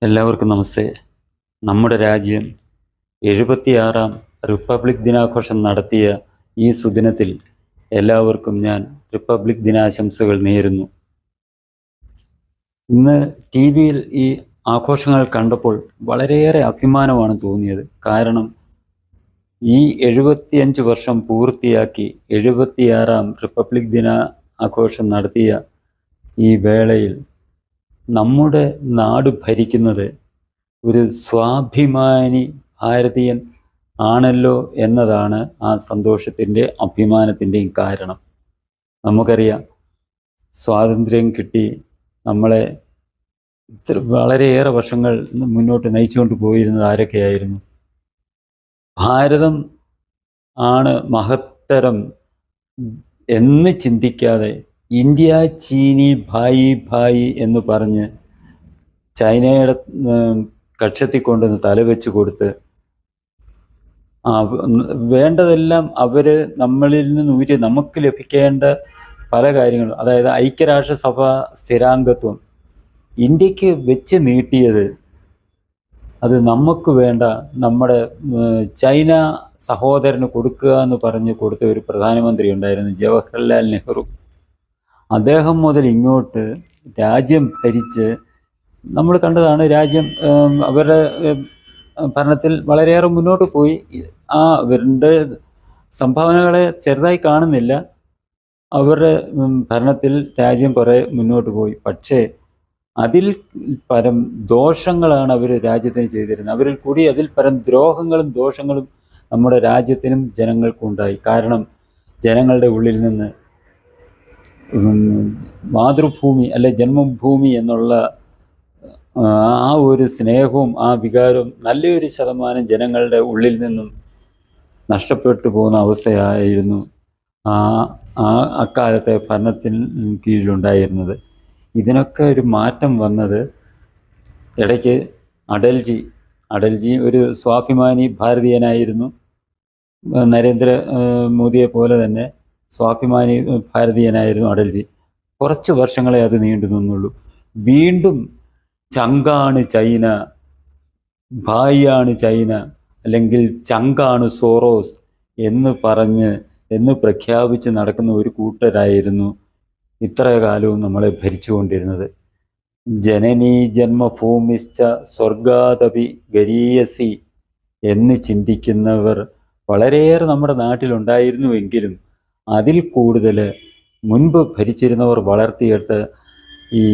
എല്ലാവർക്കും നമസ്തേ. നമ്മുടെ രാജ്യം 76ാം റിപ്പബ്ലിക് ദിനാഘോഷം നടത്തിയ ഈ സുദിനത്തിൽ എല്ലാവർക്കും ഞാൻ റിപ്പബ്ലിക് ദിനാശംസകൾ നേരുന്നു. ഇന്ന് ടി വിയിൽ ഈ ആഘോഷങ്ങൾ കണ്ടപ്പോൾ വളരെയേറെ അഭിമാനമാണ് തോന്നിയത്. കാരണം ഈ 75 വർഷം പൂർത്തിയാക്കി 76ാം റിപ്പബ്ലിക് ദിന ആഘോഷം നടത്തിയ ഈ വേളയിൽ നമ്മുടെ നാട് ഭരിക്കുന്നത് ഒരു സ്വാഭിമാനി ഭാരതീയൻ ആണല്ലോ എന്നതാണ് ആ സന്തോഷത്തിൻ്റെ അഭിമാനത്തിൻ്റെയും കാരണം. നമുക്കറിയാം, സ്വാതന്ത്ര്യം കിട്ടി നമ്മളെ വളരെയേറെ വർഷങ്ങൾ മുന്നോട്ട് നയിച്ചുകൊണ്ട് പോയിരുന്നത് ആരൊക്കെയായിരുന്നു? ഭാരതം ആണ് മഹത്തരം എന്ന് ചിന്തിക്കാതെ ഇന്ത്യ ചീനി ഭായി ഭായി എന്ന് പറഞ്ഞ് ചൈനയുടെ കക്ഷത്തിൽ കൊണ്ടുവന്ന് തലവെച്ച് കൊടുത്ത് വേണ്ടതെല്ലാം അവർ നമ്മളിൽ നിന്ന് ഊരി നമുക്ക് ലഭിക്കേണ്ട പല കാര്യങ്ങളും, അതായത് ഐക്യരാഷ്ട്രസഭ സ്ഥിരാംഗത്വം ഇന്ത്യക്ക് വെച്ച് നീട്ടിയത് അത് നമുക്ക് വേണ്ട നമ്മുടെ ചൈന സഹോദരന് കൊടുക്കുക എന്ന് പറഞ്ഞ് കൊടുത്ത ഒരു പ്രധാനമന്ത്രി ഉണ്ടായിരുന്നു, ജവഹർലാൽ നെഹ്റു. അദ്ദേഹം മുതൽ ഇങ്ങോട്ട് രാജ്യം ഭരിച്ച് നമ്മൾ കണ്ടതാണ്. രാജ്യം അവരുടെ ഭരണത്തിൽ വളരെയേറെ മുന്നോട്ട് പോയി. അവരുടെ സംഭാവനകളെ ചെറുതായി കാണുന്നില്ല. അവരുടെ ഭരണത്തിൽ രാജ്യം കുറേ മുന്നോട്ട് പോയി. പക്ഷേ അതിൽ പരം ദോഷങ്ങളാണ് അവർ രാജ്യത്തിന് ചെയ്തിരുന്നത്. അവരിൽ കൂടി അതിൽ പരം ദ്രോഹങ്ങളും ദോഷങ്ങളും നമ്മുടെ രാജ്യത്തിനും ജനങ്ങൾക്കും ഉണ്ടായി. കാരണം ജനങ്ങളുടെ ഉള്ളിൽ നിന്ന് മാതൃഭൂമി അല്ലെ ജന്മഭൂമി എന്നുള്ള ആ ഒരു സ്നേഹവും ആ വികാരവും നല്ലൊരു ശതമാനം ജനങ്ങളുടെ ഉള്ളിൽ നിന്നും നഷ്ടപ്പെട്ടു പോകുന്ന അവസ്ഥയായിരുന്നു അക്കാലത്തെ ഭരണത്തിന് കീഴിലുണ്ടായിരുന്നത്. ഇതിനൊക്കെ ഒരു മാറ്റം വന്നത് ഇടയ്ക്ക് അടൽജി ഒരു സ്വാഭിമാനി ഭാരതീയനായിരുന്നു. നരേന്ദ്ര മോദിയെ പോലെ തന്നെ സ്വാഭിമാനി ഭാരതീയനായിരുന്നു അടൽജി. കുറച്ച് വർഷങ്ങളെ അത് നീണ്ടു നിന്നുള്ളൂ. വീണ്ടും ചങ്കാണ് ചൈന, ഭായിയാണ് ചൈന, അല്ലെങ്കിൽ ചങ്കാണ് സോറോസ് എന്ന് പ്രഖ്യാപിച്ച് നടക്കുന്ന ഒരു കൂട്ടരായിരുന്നു ഇത്ര കാലവും നമ്മളെ ഭരിച്ചുകൊണ്ടിരുന്നത്. ജനനീ ജന്മഭൂമിശ്ച സ്വർഗാദപി ഗരീയസി എന്ന് ചിന്തിക്കുന്നവർ വളരെയേറെ നമ്മുടെ നാട്ടിലുണ്ടായിരുന്നുവെങ്കിലും അതിൽ കൂടുതൽ മുൻപ് ഭരിച്ചിരുന്നവർ വളർത്തിയെടുത്ത് ഈ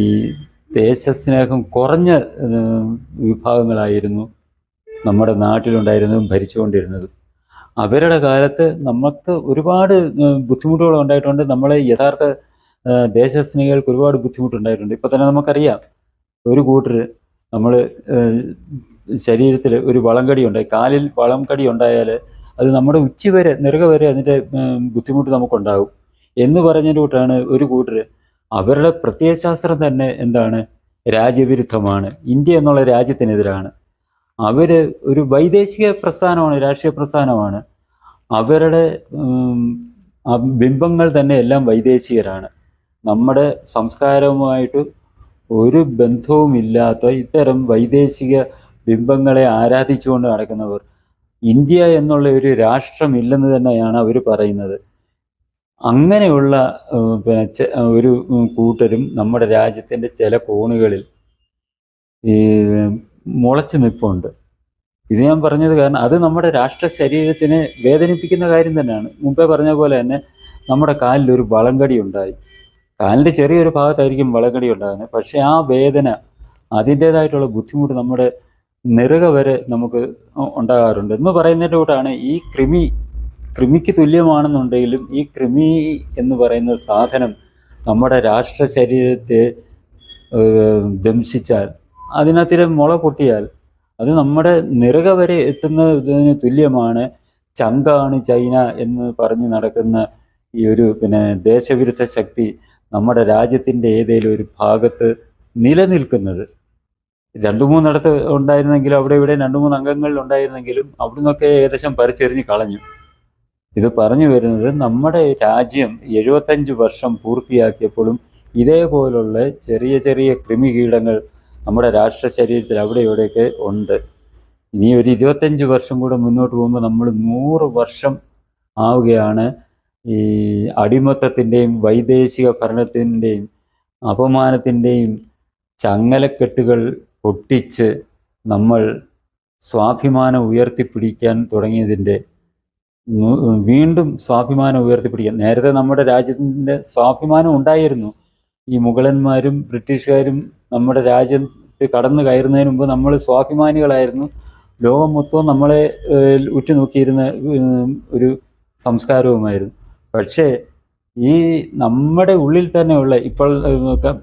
ദേശസ്നേഹം കുറഞ്ഞ വിഭാഗങ്ങളായിരുന്നു നമ്മുടെ നാട്ടിലുണ്ടായിരുന്നതും ഭരിച്ചുകൊണ്ടിരുന്നതും. അവരുടെ കാലത്ത് നമുക്ക് ഒരുപാട് ബുദ്ധിമുട്ടുകൾ ഉണ്ടായിട്ടുണ്ട്. നമ്മളെ യഥാർത്ഥ ദേശസ്നേഹികൾക്ക് ഒരുപാട് ബുദ്ധിമുട്ടുണ്ടായിട്ടുണ്ട്. ഇപ്പം തന്നെ നമുക്കറിയാം, ഒരു കൂട്ടർ നമ്മൾ ശരീരത്തിൽ ഒരു വളംകടി ഉണ്ടായി, കാലിൽ വളംകടി ഉണ്ടായാൽ അത് നമ്മുടെ ഉച്ചി വരെ നെറുക വരെ അതിൻ്റെ ബുദ്ധിമുട്ട് നമുക്കുണ്ടാകും എന്ന് പറഞ്ഞതിലൂട്ടാണ് ഒരു കൂട്ടർ. അവരുടെ പ്രത്യയശാസ്ത്രം തന്നെ എന്താണ്? രാജ്യവിരുദ്ധമാണ്, ഇന്ത്യ എന്നുള്ള രാജ്യത്തിനെതിരാണ്. അവർ ഒരു വൈദേശിക പ്രസ്ഥാനമാണ്, രാഷ്ട്രീയ പ്രസ്ഥാനമാണ്. അവരുടെ ബിംബങ്ങൾ തന്നെ എല്ലാം വൈദേശികരാണ്. നമ്മുടെ സംസ്കാരവുമായിട്ട് ഒരു ബന്ധവുമില്ലാത്ത ഇത്തരം വൈദേശിക ബിംബങ്ങളെ ആരാധിച്ചുകൊണ്ട് നടക്കുന്നവർ ഇന്ത്യ എന്നുള്ള ഒരു രാഷ്ട്രമില്ലെന്ന് തന്നെയാണ് അവർ പറയുന്നത്. അങ്ങനെയുള്ള ഒരു കൂട്ടരും നമ്മുടെ രാജ്യത്തിൻ്റെ ചില കോണുകളിൽ ഈ മുളച്ചു നിൽപ്പുണ്ട്. ഇത് ഞാൻ പറഞ്ഞത് കാരണം അത് നമ്മുടെ രാഷ്ട്ര ശരീരത്തിനെ വേദനിപ്പിക്കുന്ന കാര്യം തന്നെയാണ്. മുമ്പേ പറഞ്ഞ പോലെ തന്നെ നമ്മുടെ കാലിലൊരു വളംകടി ഉണ്ടായി. കാലിൻ്റെ ചെറിയൊരു ഭാഗത്തായിരിക്കും വളംകടി ഉണ്ടാകുന്നത്. പക്ഷേ ആ വേദന, അതിൻ്റേതായിട്ടുള്ള ബുദ്ധിമുട്ട് നമ്മുടെ നെറുക വരെ നമുക്ക് ഉണ്ടാകാറുണ്ട്. എന്ന് പറയുന്നതിൻ്റെ കൂട്ടാണ് ഈ കൃമിക്ക് തുല്യമാണെന്നുണ്ടെങ്കിലും ഈ കൃമി എന്ന് പറയുന്ന സാധനം നമ്മുടെ രാഷ്ട്ര ശരീരത്തെ ദംശിച്ചാൽ, അതിനകത്തിലെ മുള പൊട്ടിയാൽ അത് നമ്മുടെ നെറുക വരെ എത്തുന്നതിന് തുല്യമാണ്. ചങ്കാണ് ചൈന എന്ന് പറഞ്ഞ് നടക്കുന്ന ഈ ഒരു ദേശവിരുദ്ധ ശക്തി നമ്മുടെ രാജ്യത്തിൻ്റെ ഏതെങ്കിലും ഒരു ഭാഗത്ത് നിലനിൽക്കുന്നത്. 2-3 ഉണ്ടായിരുന്നെങ്കിലും, അവിടെ ഇവിടെ 2-3 അംഗങ്ങളിൽ ഉണ്ടായിരുന്നെങ്കിലും അവിടെ നിന്നൊക്കെ ഏകദേശം പറിച്ചെറിഞ്ഞ് കളഞ്ഞു. ഇത് പറഞ്ഞു വരുന്നത്, നമ്മുടെ രാജ്യം 75 വർഷം പൂർത്തിയാക്കിയപ്പോഴും ഇതേപോലുള്ള ചെറിയ ചെറിയ കൃമികീടങ്ങൾ നമ്മുടെ രാഷ്ട്ര ശരീരത്തിൽ അവിടെ ഇവിടെയൊക്കെ ഉണ്ട്. ഇനി ഒരു 25 വർഷം കൂടെ മുന്നോട്ട് പോകുമ്പോൾ നമ്മൾ 100 വർഷം ആവുകയാണ് ഈ അടിമത്തത്തിൻ്റെയും വൈദേശിക ഭരണത്തിൻ്റെയും അപമാനത്തിൻ്റെയും ചങ്ങലക്കെട്ടുകൾ പൊട്ടിച്ച് നമ്മൾ സ്വാഭിമാനം ഉയർത്തിപ്പിടിക്കാൻ തുടങ്ങിയതിൻ്റെ വീണ്ടും സ്വാഭിമാനം ഉയർത്തിപ്പിടിക്കാൻ. നേരത്തെ നമ്മുടെ രാജ്യത്തിൻ്റെ സ്വാഭിമാനം ഉണ്ടായിരുന്നു. ഈ മുഗളന്മാരും ബ്രിട്ടീഷുകാരും നമ്മുടെ രാജ്യത്ത് കടന്നു കയറുന്നതിന് മുമ്പ് നമ്മൾ സ്വാഭിമാനികളായിരുന്നു. ലോകം മൊത്തവും നമ്മളെ ഉറ്റുനോക്കിയിരുന്ന ഒരു സംസ്കാരവുമായിരുന്നു. പക്ഷേ ഈ നമ്മുടെ ഉള്ളിൽ തന്നെയുള്ള ഇപ്പോൾ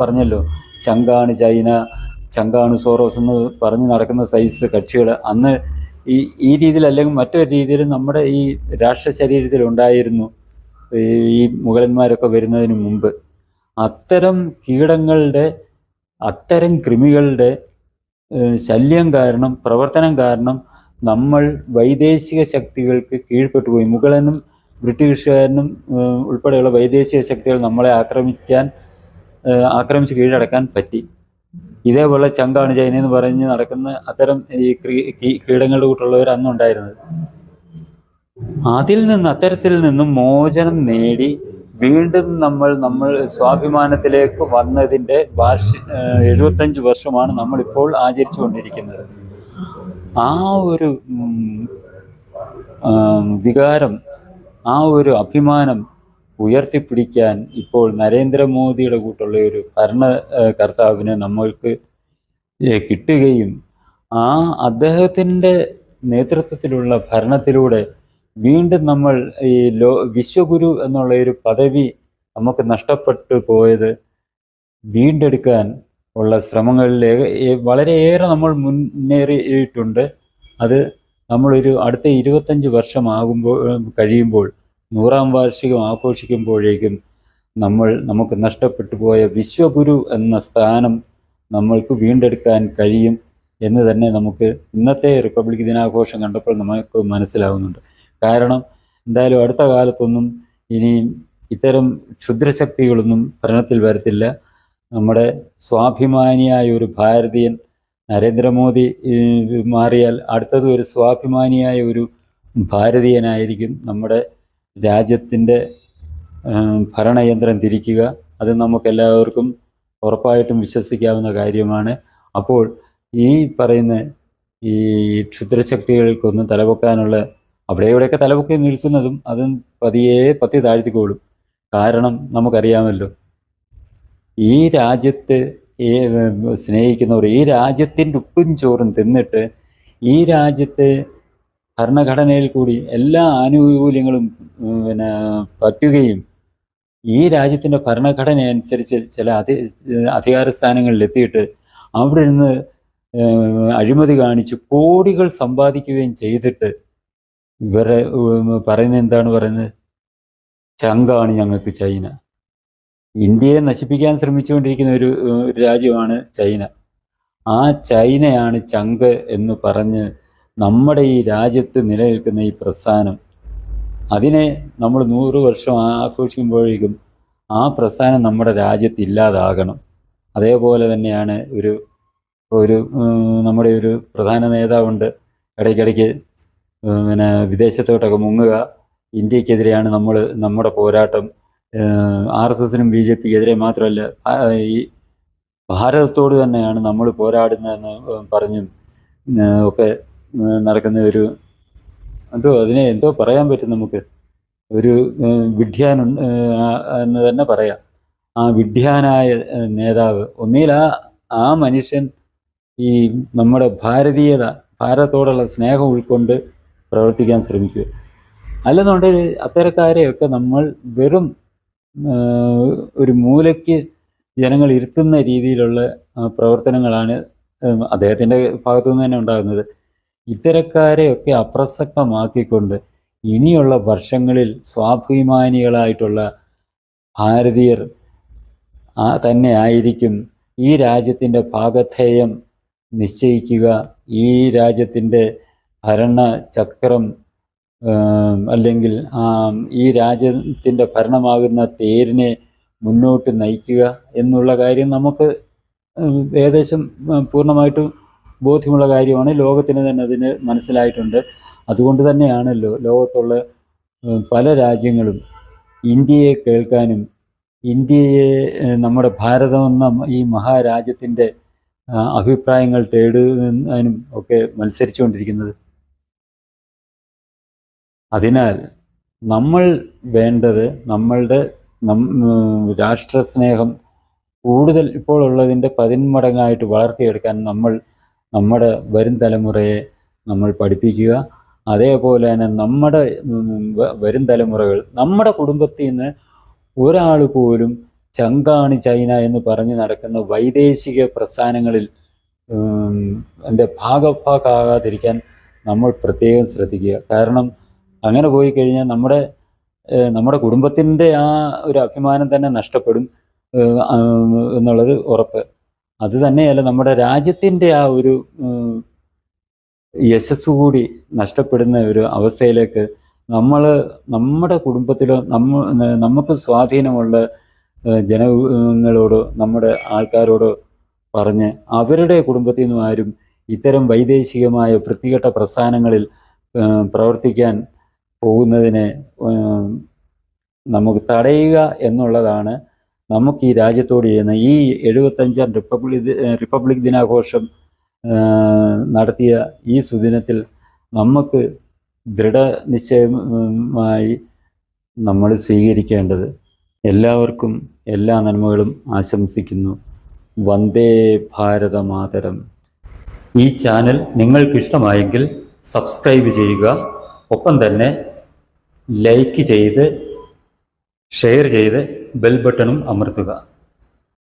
പറഞ്ഞല്ലോ, ചങ്കാണ് ചൈന, ചങ്കാണ് സോറോസ് എന്ന് പറഞ്ഞ് നടക്കുന്ന സൈസ് കക്ഷികൾ അന്ന് ഈ രീതിയിൽ അല്ലെങ്കിൽ മറ്റൊരു രീതിയിൽ നമ്മുടെ ഈ രാഷ്ട്ര ശരീരത്തിൽ ഉണ്ടായിരുന്നു. ഈ മുഗളന്മാരൊക്കെ വരുന്നതിന് മുമ്പ് അത്തരം കീടങ്ങളുടെ, അത്തരം കൃമികളുടെ ശല്യം കാരണം, പ്രവർത്തനം കാരണം നമ്മൾ വൈദേശിക ശക്തികൾക്ക് കീഴ്പ്പെട്ടു പോയി. മുഗളനും ബ്രിട്ടീഷുകാരനും ഉൾപ്പെടെയുള്ള വൈദേശിക ശക്തികൾ നമ്മളെ ആക്രമിച്ച് കീഴടക്കാൻ പറ്റി. ഇതേപോലെ ചങ്കാണ് ചൈന എന്ന് പറഞ്ഞ് നടക്കുന്ന അത്തരം ഈ കീടങ്ങളുടെ കൂട്ടുള്ളവർ അന്നുണ്ടായിരുന്നത്. അത്തരത്തിൽ നിന്നും മോചനം നേടി വീണ്ടും നമ്മൾ സ്വാഭിമാനത്തിലേക്ക് വന്നതിൻ്റെ 75 വർഷമാണ് നമ്മളിപ്പോൾ ആചരിച്ചു കൊണ്ടിരിക്കുന്നത്. ആ ഒരു വികാരം, ആ ഒരു അഭിമാനം ഉയർത്തിപ്പിടിക്കാൻ ഇപ്പോൾ നരേന്ദ്രമോദിയുടെ കൂട്ടുള്ള ഒരു ഭരണകർത്താവിനെ നമ്മൾക്ക് കിട്ടുകയും അദ്ദേഹത്തിൻ്റെ നേതൃത്വത്തിലുള്ള ഭരണത്തിലൂടെ വീണ്ടും നമ്മൾ ഈ വിശ്വഗുരു എന്നുള്ള ഒരു പദവി നമുക്ക് നഷ്ടപ്പെട്ടു പോയത് വീണ്ടെടുക്കാൻ ഉള്ള ശ്രമങ്ങളിൽ വളരെയേറെ നമ്മൾ മുന്നേറിയിട്ടുണ്ട്. അത് നമ്മളൊരു അടുത്ത 25 വർഷം കഴിയുമ്പോൾ 100-ാം വാർഷികം ആഘോഷിക്കുമ്പോഴേക്കും നമുക്ക് നഷ്ടപ്പെട്ടു പോയ വിശ്വഗുരു എന്ന സ്ഥാനം നമ്മൾക്ക് വീണ്ടെടുക്കാൻ കഴിയും എന്ന് തന്നെ നമുക്ക് ഇന്നത്തെ റിപ്പബ്ലിക് ദിനാഘോഷം കണ്ടപ്പോൾ നമുക്ക് മനസ്സിലാവുന്നുണ്ട്. കാരണം എന്തായാലും അടുത്ത കാലത്തൊന്നും ഇനി ഇത്തരം ക്ഷുദ്രശക്തികളൊന്നും ഭരണത്തിൽ വരത്തില്ല. നമ്മുടെ സ്വാഭിമാനിയായ ഒരു ഭാരതീയൻ നരേന്ദ്രമോദി മാറിയാൽ അടുത്തത് ഒരു സ്വാഭിമാനിയായ ഒരു ഭാരതീയനായിരിക്കും നമ്മുടെ രാജ്യത്തിൻ്റെ ഭരണയന്ത്രം തിരിക്കുക. അത് നമുക്കെല്ലാവർക്കും ഉറപ്പായിട്ടും വിശ്വസിക്കാവുന്ന കാര്യമാണ്. അപ്പോൾ ഈ പറയുന്ന ഈ ക്ഷുദ്രശക്തികൾക്കൊന്നും തലപൊക്കാനുള്ള അവിടെ ഇവിടെയൊക്കെ തലപൊക്കി നിൽക്കുന്നതും അതും പതി താഴ്ത്തിക്കോളും. കാരണം നമുക്കറിയാമല്ലോ, ഈ രാജ്യത്ത് സ്നേഹിക്കുന്നവർ ഈ രാജ്യത്തിൻ്റെ ഉപ്പും ചോറും തിന്നിട്ട് ഈ രാജ്യത്തെ ഭരണഘടനയിൽ കൂടി എല്ലാ ആനുകൂല്യങ്ങളും പറ്റുകയും ഈ രാജ്യത്തിൻ്റെ ഭരണഘടന അനുസരിച്ച് ചില അധികാര സ്ഥാനങ്ങളിൽ എത്തിയിട്ട് അവിടെ നിന്ന് അഴിമതി കാണിച്ച് കോടികൾ സമ്പാദിക്കുകയും ചെയ്തിട്ട് ഇവരെ എന്താണ് പറയുന്നത്, ചങ്കാണ് ഞങ്ങൾക്ക് ചൈന. ഇന്ത്യയെ നശിപ്പിക്കാൻ ശ്രമിച്ചുകൊണ്ടിരിക്കുന്ന ഒരു രാജ്യമാണ് ചൈന. ആ ചൈനയാണ് ചങ്ക് എന്ന് പറഞ്ഞ് നമ്മുടെ ഈ രാജ്യത്ത് നിലനിൽക്കുന്ന ഈ പ്രസ്ഥാനം, അതിനെ നമ്മൾ 100 വർഷം ആഘോഷിക്കുമ്പോഴേക്കും ആ പ്രസ്ഥാനം നമ്മുടെ രാജ്യത്ത് ഇല്ലാതാകണം. അതേപോലെ തന്നെയാണ് നമ്മുടെ ഒരു പ്രധാന നേതാവുണ്ട്, ഇടയ്ക്കിടയ്ക്ക് വിദേശത്തോട്ടൊക്കെ മുങ്ങുക. ഇന്ത്യക്കെതിരെയാണ് നമ്മുടെ പോരാട്ടം, RSSനും BJPക്കെതിരെ മാത്രമല്ല ഈ ഭാരതത്തോട് തന്നെയാണ് നമ്മൾ പോരാടുന്നതെന്ന് പറഞ്ഞും ഒക്കെ നടക്കുന്ന ഒരു എന്തോ പറയാൻ പറ്റും നമുക്ക്, ഒരു വിഡ്ഢിയാൻ എന്ന് തന്നെ പറയാം. ആ വിഡ്ഢിയാനായ നേതാവ് ഒന്നിൽ ആ മനുഷ്യൻ ഈ നമ്മുടെ ഭാരതത്തോടുള്ള സ്നേഹം ഉൾക്കൊണ്ട് പ്രവർത്തിക്കാൻ ശ്രമിക്കുക. അല്ലെന്നുണ്ടെങ്കിൽ അത്തരക്കാരെയൊക്കെ നമ്മൾ വെറും ഒരു മൂലയ്ക്ക് ജനങ്ങൾ ഇരുത്തുന്ന രീതിയിലുള്ള പ്രവർത്തനങ്ങളാണ് അദ്ദേഹത്തിൻ്റെ ഭാഗത്തു നിന്ന് തന്നെ ഉണ്ടാകുന്നത്. ഇത്തരക്കാരെയൊക്കെ അപ്രസക്തമാക്കിക്കൊണ്ട് ഇനിയുള്ള വർഷങ്ങളിൽ സ്വാഭിമാനികളായിട്ടുള്ള ഭാരതീയർ തന്നെ ആയിരിക്കും ഈ രാജ്യത്തിൻ്റെ ഭാഗധേയം നിശ്ചയിക്കുക, ഈ രാജ്യത്തിൻ്റെ ഭരണചക്രം അല്ലെങ്കിൽ ഈ രാജ്യത്തിൻ്റെ ഭരണമാകുന്ന തേരിനെ മുന്നോട്ട് നയിക്കുക എന്നുള്ള കാര്യം നമുക്ക് ഏകദേശം പൂർണ്ണമായിട്ടും ബോധ്യമുള്ള കാര്യമാണ്. ലോകത്തിന് തന്നെ അതിന് മനസ്സിലായിട്ടുണ്ട്. അതുകൊണ്ട് തന്നെയാണല്ലോ ലോകത്തുള്ള പല രാജ്യങ്ങളും ഇന്ത്യയെ കേൾക്കാനും ഇന്ത്യയെ നമ്മുടെ ഭാരതം എന്ന ഈ മഹാരാജ്യത്തിൻ്റെ അഭിപ്രായങ്ങൾ തേടുവാനും ഒക്കെ മത്സരിച്ചുകൊണ്ടിരിക്കുന്നത്. അതിനാൽ നമ്മൾ വേണ്ടത് നമ്മളുടെ രാഷ്ട്രസ്നേഹം കൂടുതൽ ഇപ്പോൾ ഉള്ളതിൻ്റെ 10 മടങ്ങായിട്ട് വളർത്തിയെടുക്കാൻ നമ്മുടെ വരും തലമുറയെ നമ്മൾ പഠിപ്പിക്കുക. അതേപോലെ തന്നെ നമ്മുടെ വരും തലമുറകൾ നമ്മുടെ കുടുംബത്തിൽ നിന്ന് ഒരാൾ പോലും ചങ്കാണി ചൈന എന്ന് പറഞ്ഞ് നടക്കുന്ന വൈദേശിക പ്രസ്ഥാനങ്ങളിൽ ഭാഗഭാക്കാകാതിരിക്കാൻ നമ്മൾ പ്രത്യേകം ശ്രദ്ധിക്കുക. കാരണം അങ്ങനെ പോയി കഴിഞ്ഞാൽ നമ്മുടെ കുടുംബത്തിൻ്റെ ആ ഒരു അഭിമാനം തന്നെ നഷ്ടപ്പെടും എന്നുള്ളത് ഉറപ്പ്. അത് തന്നെയല്ല, നമ്മുടെ രാജ്യത്തിൻ്റെ ആ ഒരു യശസ് കൂടി നഷ്ടപ്പെടുന്ന ഒരു അവസ്ഥയിലേക്ക് നമ്മുടെ കുടുംബത്തിലോ നമുക്ക് സ്വാധീനമുള്ള ജനങ്ങളോടോ നമ്മുടെ ആൾക്കാരോടോ പറഞ്ഞ് അവരുടെ കുടുംബത്തിൽ നിന്നും ആരും ഇത്തരം വൈദേശികമായ വൃത്തികെട്ട പ്രസ്ഥാനങ്ങളിൽ പ്രവർത്തിക്കാൻ പോകുന്നതിനെ നമുക്ക് തടയുക എന്നുള്ളതാണ് നമുക്ക് ഈ രാജ്യത്തോട് ചെയ്യുന്ന ഈ 75ാം റിപ്പബ്ലിക് ദിനാഘോഷം നടത്തിയ ഈ സുദിനത്തിൽ നമുക്ക് ദൃഢനിശ്ചയമായി നമ്മൾ സ്വീകരിക്കേണ്ടത്. എല്ലാവർക്കും എല്ലാ നന്മകളും ആശംസിക്കുന്നു. വന്ദേ ഭാരത മാതരം. ഈ ചാനൽ നിങ്ങൾക്കിഷ്ടമായെങ്കിൽ സബ്സ്ക്രൈബ് ചെയ്യുക. ഒപ്പം തന്നെ ലൈക്ക് ചെയ്ത് ഷെയർ ചെയ്ത് ബെൽ ബട്ടണും അമർത്തുക.